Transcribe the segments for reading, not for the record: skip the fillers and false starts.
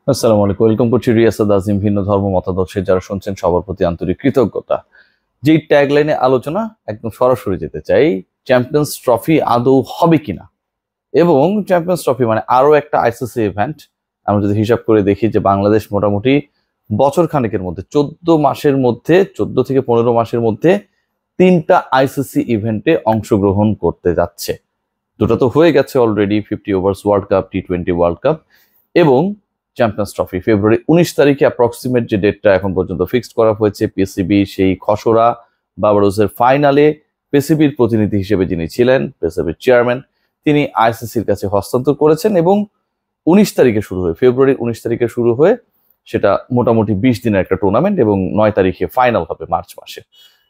আসসালামু আলাইকুম, ওয়েলকাম করছি রিয়াসাদ আজিম। ভিন্ন ধর্ম মতাদর্শের যারা শুনছেন সবার প্রতি আন্তরিক কৃতজ্ঞতা। যেই ট্যাগলাইনে আলোচনা একদম সরাসরি যেতে চাই, চ্যাম্পিয়ন্স ট্রফি আদৌ হবে কিনা, এবং চ্যাম্পিয়ন্স ট্রফি মানে আরো একটা আইসিসি ইভেন্ট। আমরা যদি হিসাব করে দেখি যে বাংলাদেশ মোটামুটি বছর খানেকের মধ্যে 14 মাসের মধ্যে 14 থেকে 15 মাসের মধ্যে 3টা আইসিসি ইভেন্টে অংশগ্রহণ করতে যাচ্ছে। দুটো তো হয়ে গেছে অলরেডি, 50 ওভার্স ওয়ার্ল্ড কাপ, টি20 ওয়ার্ল্ড কাপ এবং চ্যাম্পিয়ন্স ট্রফি। ফেব্রুয়ারি 19 তারিখে অ্যাপ্রক্সিমেট যে ডেটটা এখন পর্যন্ত ফিক্সড করা হয়েছে, পিসিবি সেই খসড়া বার্বাডোসের ফাইনালে পিসিবির প্রতিনিধি হিসেবে যিনি ছিলেন, পিসিবির চেয়ারম্যান, তিনি আইসিসির কাছে হস্তান্তর করেছেন এবং 19 তারিখে শুরু হয়ে, ফেব্রুয়ারি 19 তারিখে শুরু হয়ে সেটা মোটামুটি 20 দিনের একটা টুর্নামেন্ট এবং 9 তারিখে ফাইনাল হবে মার্চ মাসে।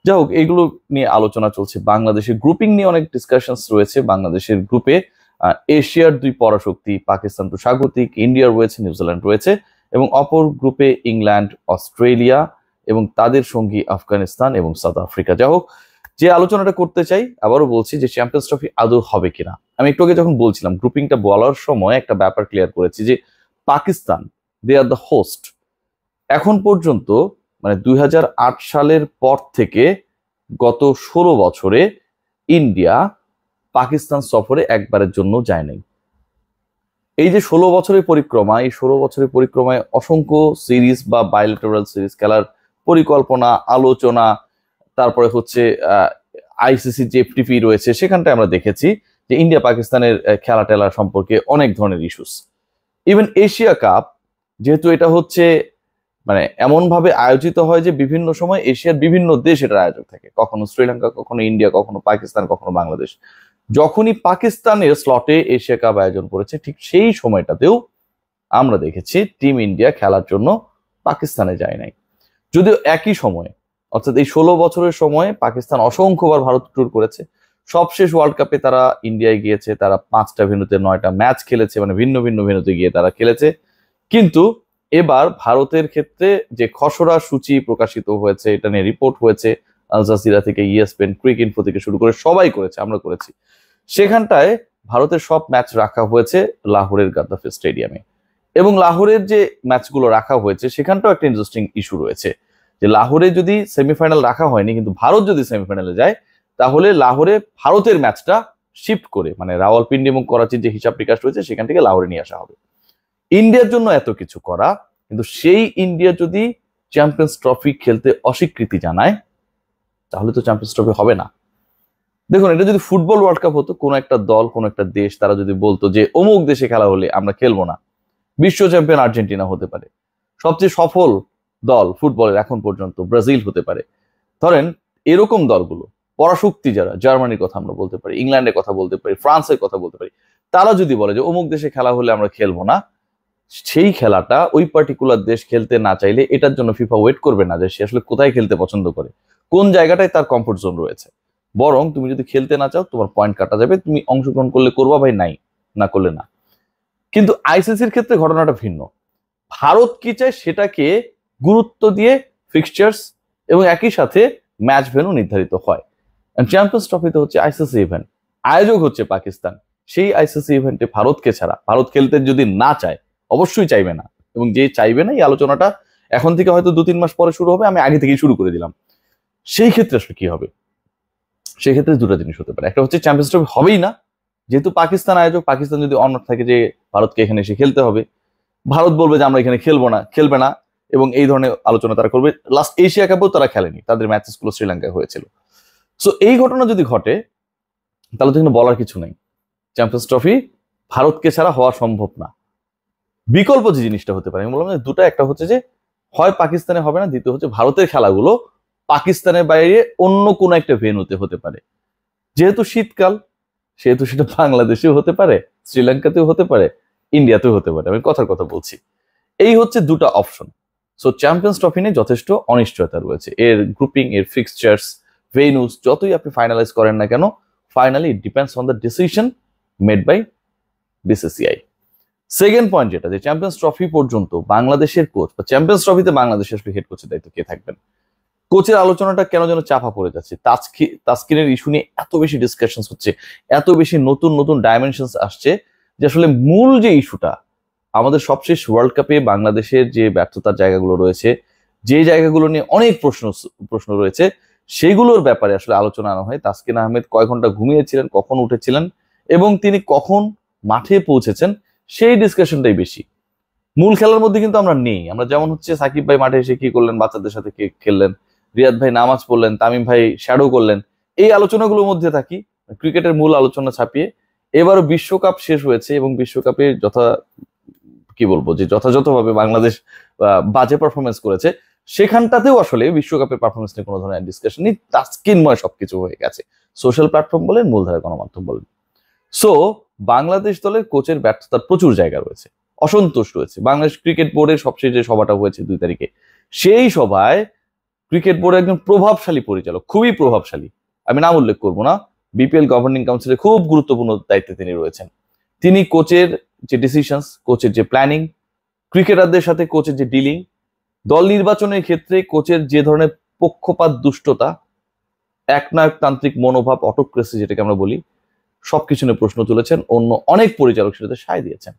যাই হোক, এইগুলো নিয়ে আলোচনা চলছে। বাংলাদেশের গ্রুপিং নিয়ে অনেক ডিসকাশনস রয়েছে। বাংলাদেশের গ্রুপে এশিয়ার দুই পরাশক্তি পাকিস্তান তো স্বাগতিক, ইন্ডিয়া রয়েছে, নিউজিল্যান্ড রয়েছে, এবং অপর গ্রুপে ইংল্যান্ড, অস্ট্রেলিয়া এবং তাদের সঙ্গী আফগানিস্তান এবং সাউথ আফ্রিকা। যাই হোক, যে আলোচনাটা করতে চাই, আবারও বলছি যে চ্যাম্পিয়ন্স ট্রফি আদৌ হবে কিনা। আমি একটু আগে যখন বলছিলাম, গ্রুপিংটা বলার সময় একটা ব্যাপার ক্লিয়ার করেছি যে পাকিস্তান, দে আর দ্য হোস্ট। এখন পর্যন্ত মানে 2008 সালের পর থেকে গত 16 বছরে ইন্ডিয়া পাকিস্তান সফরে একবারের জন্য যায় নাই। এই যে 16 বছরের পরিক্রমা, এই 16 বছরের পরিক্রমায় অসংখ্য সিরিজ বা বাইলেটারাল সিরিজ খেলার পরিকল্পনা, আলোচনা, তারপরে হচ্ছে আইসিসি যে এফটিপি রয়েছে, সেখানটায় আমরা দেখেছি যে ইন্ডিয়া পাকিস্তানের খেলা টেলা সম্পর্কে অনেক ধরনের ইস্যুস। ইভেন এশিয়া কাপ, যেহেতু এটা হচ্ছে মানে এমন ভাবে আয়োজিত হয় যে বিভিন্ন সময় এশিয়ার বিভিন্ন দেশ এটার আয়োজক থাকে, কখনো শ্রীলঙ্কা, কখনো ইন্ডিয়া, কখনো পাকিস্তান, কখনো বাংলাদেশ। যখনই পাকিস্তানের স্লটে এশিয়া কাপ আয়োজন করেছে, ঠিক সেই সময়টাতেও আমরা দেখেছি টিম ইন্ডিয়া খেলার জন্য পাকিস্তানে যায় নাই। যদিও একই সময়ে, অর্থাৎ এই 16 বছরের সময়ে পাকিস্তান অসংখ্যবার ভারত ট্যুর করেছে। সবশেষ ওয়ার্ল্ড কাপে তারা ইন্ডিয়ায় গিয়েছে, তারা 5টা ভেন্যুতে 9টা ম্যাচ খেলেছে, মানে ভিন্ন ভিন্ন ভেন্যুতে গিয়ে তারা খেলেছে। কিন্তু এবার ভারতের ক্ষেত্রে যে খসড়া সূচি প্রকাশিত হয়েছে, এটা নিয়ে রিপোর্ট হয়েছে, আল জাজিরা থেকে ইএসপিএন, ক্রিক ইনফো থেকে শুরু করে সবাই করেছে, আমরা করেছি। সেখানটায় ভারতের সব ম্যাচ রাখা হয়েছে লাহোরের গাদ্দাফি স্টেডিয়ামে। এবং লাহোরের যে ম্যাচগুলো রাখা হয়েছে, সেখানটাও একটা ইন্টারেস্টিং ইস্যু রয়েছে যে লাহোরে যদি সেমিফাইনাল রাখা হয়নি, কিন্তু ভারত যদি সেমিফাইনালে যায়, তাহলে লাহোরে ভারতের ম্যাচটা শিফট করে, মানে রাওয়ালপিন্ডি এবং করাচির যে হিসাব বিকাশ রয়েছে, সেখান থেকে লাহোরে নিয়ে আসা হবে। ইন্ডিয়ার জন্য এত কিছু করা, কিন্তু সেই ইন্ডিয়া যদি চ্যাম্পিয়ন্স ট্রফি খেলতে অস্বীকৃতি জানায়, তাহলে তো চ্যাম্পিয়ন্স ট্রফি হবে না। দেখুন, এটা যদি ফুটবল ওয়ার্ল্ড কাপ হতো, কোনো একটা দল, কোনো একটা দেশ, তারা যদি বলতো যে অমুক দেশে খেলা হলে আমরা খেলবো না, বিশ্ব চ্যাম্পিয়ন আর্জেন্টিনা হতে পারে, সবচেয়ে সফল দল ফুটবলের এখন পর্যন্ত ব্রাজিল হতে পারে। ধরেন এরকম দলগুলো, পরাশক্তি যারা, জার্মানির কথা আমরা বলতে পারি, ইংল্যান্ডের কথা বলতে পারি, ফ্রান্সের কথা বলতে পারি, তারা যদি বলে যে অমুক দেশে খেলা হলে আমরা খেলবো না, সেই খেলাটা ওই পার্টিকুলার দেশ খেলতে না চাইলে এটার জন্য ফিফা ওয়েট করবে না যে সে আসলে কোথায় খেলতে পছন্দ করে, কোন জায়গাটায় তার কমফোর্ট জোন রয়েছে। বরং তুমি যদি খেলতে না চাও, তোমার পয়েন্ট কাটা যাবে, তুমি অংশগ্রহণ করলে করবা ভাই, নাই না করলে না। কিন্তু আইসিসির ক্ষেত্রে ঘটনাটা ভিন্ন। ভারত কি চায় সেটাকে গুরুত্ব দিয়ে ফিক্সচার্স এবং একই সাথে ম্যাচ ভেন্যু নির্ধারিত হয়। চ্যাম্পিয়ন্স ট্রফিতে হচ্ছে আইসিসি ইভেন্ট, আয়োজক হচ্ছে পাকিস্তান। সেই আইসিসি ইভেন্টে ভারতকে ছাড়া, ভারত খেলতে যদি না চায়, অবশ্যই চাইবে না, এবং যে চাইবে না, এই আলোচনাটা এখন থেকে হয়তো 2-3 মাস পরে শুরু হবে, আমি আগে থেকেই শুরু করে দিলাম। সেই ক্ষেত্রে আসলে কি হবে? সেই ক্ষেত্রে দুটো জিনিস হতে পারে। একটা হচ্ছে চ্যাম্পিয়ন্স ট্রফি হবেই না, যেহেতু পাকিস্তান আয়োজক, পাকিস্তান যদি অনড় থাকে যে ভারতকে এখানে এসে খেলতে হবে, ভারত বলবে যে আমরা এখানে খেলবো না, খেলবে না, এবং এই ধরনের আলোচনা তারা করবে। লাস্ট এশিয়া কাপেও তারা খেলেনি, তাদের ম্যাচেস গুলো শ্রীলঙ্কায় হয়েছিল। সো এই ঘটনা যদি ঘটে, তাহলে তো এখানে বলার কিছু নেই, চ্যাম্পিয়ন্স ট্রফি ভারতকে ছাড়া হওয়া সম্ভব না। বিকল্প যে জিনিসটা হতে পারে, আমি বললাম যে দুটো, একটা হচ্ছে যে হয় পাকিস্তানে হবে না, দ্বিতীয় হচ্ছে ভারতের খেলাগুলো পাকিস্তানের বাইরে অন্য কোনো একটা ভেন্যুতে হতে পারে। যেহেতু শীতকাল, সেহেতু সেটা বাংলাদেশেও হতে পারে, শ্রীলঙ্কাতেও হতে পারে, ইন্ডিয়াতেও হতে পারে, আমি কথার কথা বলছি। এই হচ্ছে দুটো অপশন। সো চ্যাম্পিয়ন্স ট্রফি নিয়ে যথেষ্ট অনিশ্চয়তা রয়েছে। এর গ্রুপিং, এর ফিক্সচার্স, ভেন্যুস যতই আপনি ফাইনালাইজ করেন না কেন, finally it depends on the decision made by BCCI. Second point যেটা, যে চ্যাম্পিয়ন্স ট্রফি পর্যন্ত বাংলাদেশের কোচ, বা চ্যাম্পিয়ন্স ট্রফিতে বাংলাদেশের আসলে হেড কোচের দায়িত্ব কে থাকবেন, কোচের আলোচনাটা কেন যেন চাপা পড়ে যাচ্ছে। তাসকিনের ইস্যু নিয়ে এত বেশি ডিসকাশন হচ্ছে, এত বেশি নতুন নতুন ডাইমেনশনস আসছে, যে আসলে মূল যে ইস্যুটা, আমাদের সবশেষ ওয়ার্ল্ড কাপে বাংলাদেশের যে ব্যর্থতার জায়গাগুলো রয়েছে, যে জায়গাগুলো নিয়ে অনেক প্রশ্ন রয়েছে, সেগুলোর ব্যাপারে আসলে আলোচনা আনা হয়। তাসকিন আহমেদ কয় ঘন্টা ঘুমিয়েছিলেন, কখন উঠেছিলেন এবং তিনি কখন মাঠে পৌঁছেছেন, সেই ডিসকাশনটাই বেশি। মূল খেলার মধ্যে কিন্তু আমরা নেই। আমরা যেমন হচ্ছে সাকিব ভাই মাঠে এসে কি করলেন, বাচ্চাদের সাথে কে খেললেন, রিয়াদ ভাই নামাজ পড়লেন, তামিম ভাই শ্যাডো করলেন, এই আলোচনাগুলোর মধ্যে থাকি, ক্রিকেটের মূল আলোচনা ছাপিয়ে। এবারও বিশ্বকাপ শেষ হয়েছে এবং বিশ্বকাপে যথাযথভাবে বাংলাদেশ বাজে পারফরমেন্স করেছে, সেখানটাতেও আসলে বিশ্বকাপের পারফরমেন্স নিয়ে কোনো ধরনের ডিসকাশন নেই। তাস্কিনময় সবকিছু হয়ে গেছে, সোশ্যাল প্ল্যাটফর্ম বলেন, মূলধারা গণমাধ্যম বলেন। সো বাংলাদেশ দলের কোচের ব্যর্থতার প্রচুর জায়গা রয়েছে, অসন্তোষ রয়েছে। বাংলাদেশ ক্রিকেট বোর্ডের সবশেষ যে সভাটা হয়েছে 2 তারিখে, সেই সভায় ক্রিকেট বোর্ডের একজন প্রভাবশালী পরিচালক, খুবই প্রভাবশালী, আমি নাম উল্লেখ করবো না, বিপিএল গভর্নিং কাউন্সিলে খুব গুরুত্বপূর্ণ দায়িত্বে তিনি রয়েছেন। তিনি কোচের যে ডিসিশনস, কোচের যে প্ল্যানিং, ক্রিকেটারদের সাথে কোচের যে ডিলিং, দল নির্বাচনের ক্ষেত্রে কোচের যে ধরনের পক্ষপাত, দুষ্টতা, একনায়কতান্ত্রিক মনোভাব, অটোক্রেসি যেটাকে আমরা বলি, সবকিছু নিয়ে প্রশ্ন তুলেছেন। অন্য অনেক পরিচালক সেটাতে সায় দিয়েছেন।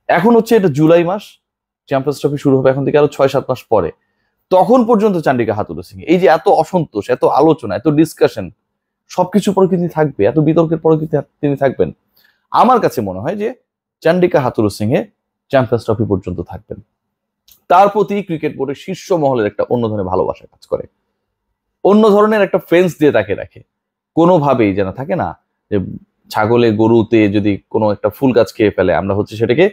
এখন হচ্ছে এটা জুলাই মাস, চ্যাম্পিয়ন্স ট্রফি শুরু হবে এখন থেকে আরো 6-7 মাস পরে। তখন পর্যন্ত চান্ডিকা হাথুরুসিংহ এই যে এত অসন্তোষ, এত আলোচনা, এত ডিসকাশন, সবকিছুর পরে কিন্তু থাকবে, এত বিতর্কের পরে কিন্তু তিনি থাকবেন। আমার কাছে মনে হয় যে চান্ডিকা হাথুরুসিংহে চ্যাম্পিয়ন্স ট্রফি পর্যন্ত থাকবেন। তার প্রতি ক্রিকেট বোর্ডের শীর্ষ মহলের একটা অন্য ধরনের ভালোবাসা কাজ করে, অন্য ধরনের একটা ফেন্স দিয়ে তাকে রাখে। কোনোভাবেই যেন থাকে না যে ছাগলে গরুতে যদি কোনো একটা ফুল গাছ খেয়ে ফেলে, আমরা হচ্ছে সেটাকে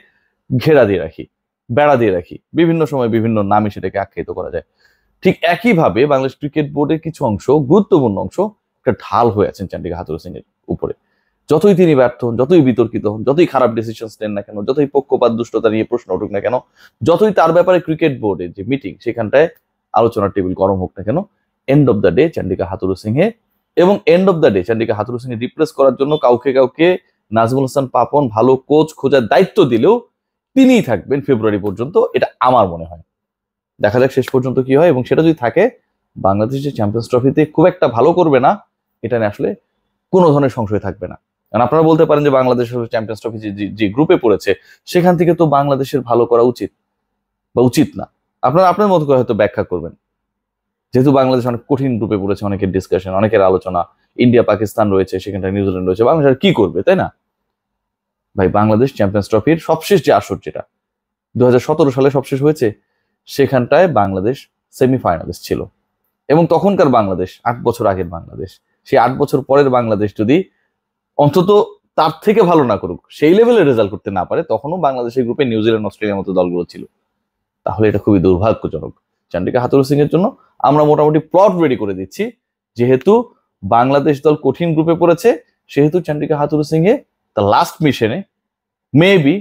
ঘেরা দিয়ে রাখি, বেড়া দিয়ে রাখি, বিভিন্ন সময় বিভিন্ন নামে সেটাকে আখ্যায়িত করা যায়। ঠিক একইভাবে বাংলাদেশ ক্রিকেট বোর্ডের কিছু অংশ, গুরুত্বপূর্ণ অংশ, একটা ঢাল হয়ে আছেন চান্ডিকা হাথুরুসিংহের উপরে। যতই তিনি ব্যর্থ হন, যতই বিতর্কিত হন, যতই খারাপ ডিসিশন নেন না কেন, যতই পক্ষপাত দুষ্টতা নিয়ে প্রশ্ন উঠুক না কেন, যতই তার ব্যাপারে ক্রিকেট বোর্ডের যে মিটিং সেখানটায় আলোচনার টেবিল গরম হোক না কেন, end of the day Chandika Hathurusingha, এবং end of the day Chandika Hathurusingha replace করার জন্য কাউকে নাজমুল হাসান পাপন ভালো কোচ খোঁজার দায়িত্ব দিলেও তিনিই থাকবেন ফেব্রুয়ারি পর্যন্ত, এটা আমার মনে হয়। দেখা যাক শেষ পর্যন্ত কি হয়, এবং সেটা যদি থাকে, বাংলাদেশ যে চ্যাম্পিয়ন্স ট্রফিতে খুব একটা ভালো করবে না, এটা নিয়ে আসলে কোনো ধরনের সংশয় থাকবে না। কারণ আপনারা বলতে পারেন যে বাংলাদেশ চ্যাম্পিয়ন্স ট্রফি যে গ্রুপে পড়েছে সেখান থেকে তো বাংলাদেশের ভালো করা উচিত বা উচিত না, আপনারা আপনার মতো করে হয়তো ব্যাখ্যা করবেন। যেহেতু বাংলাদেশ অনেক কঠিন গ্রুপে পড়েছে, অনেকের ডিসকাশন, অনেকের আলোচনা, ইন্ডিয়া পাকিস্তান রয়েছে, সেখানটা নিউজিল্যান্ড রয়েছে, বাংলাদেশ কি করবে, তাই না? ভাই, বাংলাদেশ চ্যাম্পিয়ন্স ট্রফির সবশেষ যে আসর, যেটা 2017 সালে সবশেষ হয়েছে, সেখানটায় বাংলাদেশ সেমিফাইনালিস্ট ছিল। এবং তখনকার বাংলাদেশ 8 বছর আগের বাংলাদেশ, সেই 8 বছর পরের বাংলাদেশ যদি অন্তত তার থেকে ভালো না করুক, সেই লেভেলের রেজাল্ট করতে না পারে, তখনও বাংলাদেশের গ্রুপে নিউজিল্যান্ড, অস্ট্রেলিয়ার মতো দলগুলো ছিল, তাহলে এটা খুবই দুর্ভাগ্যজনক। চান্ডিকা হাথুরুসিংহের জন্য আমরা মোটামুটি প্লট রেডি করে দিচ্ছি। যেহেতু বাংলাদেশ দল কঠিন গ্রুপে পড়েছে, সেহেতু চান্ডিকা হাথুরুসিংহে দ্য লাস্ট মিশনে maybe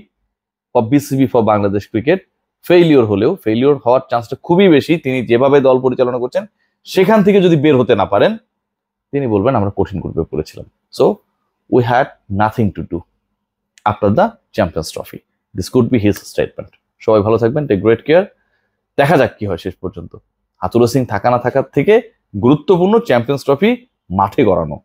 for BCB, for Bangladesh cricket, failure হওয়ার চান্সটা খুবই বেশি। তিনি যেভাবে দল পরিচালনা করছেন, সেখান থেকে যদি বের হতে না পারেন, তিনি বলবেন আমরা কঠিন গ্রুপে পড়েছিলাম, so we had nothing to do after the champions trophy. This could be his statement. সবাই ভালো থাকবেন, টেক গ্রেট কেয়ার। দেখা যাক কি হয় শেষ পর্যন্ত। হাথুরুসিংহ থাকা না থাকার থেকে গুরুত্বপূর্ণ চ্যাম্পিয়ন্স ট্রফি মাঠে গড়ানো।